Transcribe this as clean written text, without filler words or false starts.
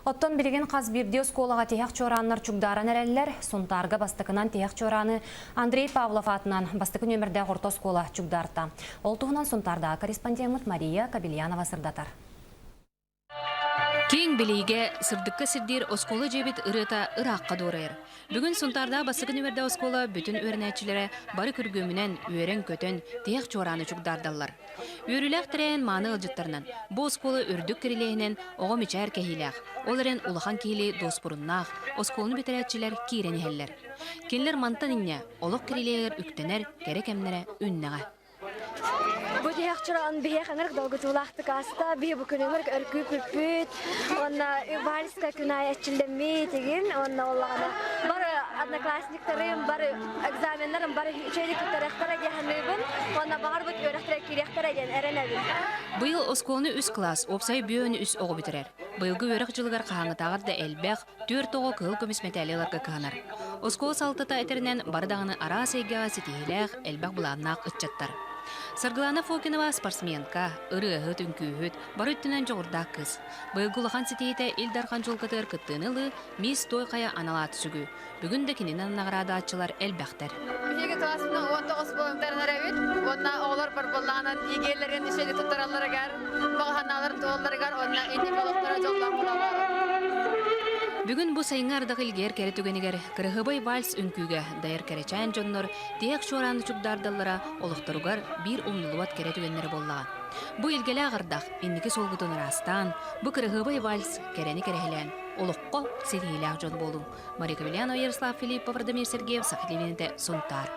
Оттон билеген қаз бирде осколаға тияқ чораннар чугдаран әрәлілер, сонтарға бастықынан тияқ чораны Андрей Павлов атынан бастықы нөмірді ғорта оскола чугдарта. Ол туғынан сонтарда корреспондент Мария Кабельянова сырдатар. Кең білейге сырдыққа сірдер осколы жебет ұрыта ұраққа дорайыр. Бүгін сонтарда басықы нөмірді оскола бүтін өрінәтчілері бары күргөмінен өрен көтін тияқ чораны чугдардалар. Өріләқ тірәйін маны ылжыттарынан, бұл осколы үрдік кірілейінен оғым ичәр кәхиләқ. Оларын улахан кейлі дос бұрыннақ, осколыны бітірәтчілер кейрен әллер. Кенлер мантан инне, олық кірілейлер үктенер, керек әмнері үннәға. Bu diyakçıran bir yakınırk dolgutulaktı kasta, bir bu künümürk örgü püpüt, onna übariska künayetçilemi tegin, onna Allah'ına. Barı adna klasniklerim, barı egzamenlerim, barı şeylik tutarıqtara gehanlıbın, onna bağır bıt öğrektara kiryaktara gen erenebin. Bu yıl oskolunu üst klas, opsay büyönü üst oğu bitirer. Bu yılgı örek jılgar қаңы тағыр да әлбәқ, 4 оғы кыл көміс мәтәлелерге қанар. Оскол салтыта әтерінен бардағыны ара сейгеға сетихиләқ, әлбәқ бұланнақ үтчаттар. Саргылана Фокинова спортсменка, ыры-ағыт үнкүйіт, бары үттінен жоғырдақ кыз. Бұйылғылыған сетейті Илдархан жолғытыр күттінілі мис той қая аналат сүгі. Бүгін де кененен нағырады атчылар әлбәқтер. Бігегі классының 19 болыңдарын әрәует, онна оғылар бар болағынан егелерін ішелі тұттараларығар, бағаналарын тоғыларығар, онна ені болықтара жоғлар болағар. Бүгін бұл сайыңардығы илгер кәрі түгенігер кірғыбай вальс үнкүйге дайыр кәречән жоннор тияқ шораны чүкдардаллара олықтыругар бір умнылуат кәрі түгенлері боллаған. Бұл илгелі ағырдақ иннекі солғытын растан, бұл кірғыбай вальс кәрені кәрәхілән, олыққа сетейлі жон болу. Мария Кабельянова, Ярослав Филиппов, Радомир Сергеев, Сахилевинде, Сонтар.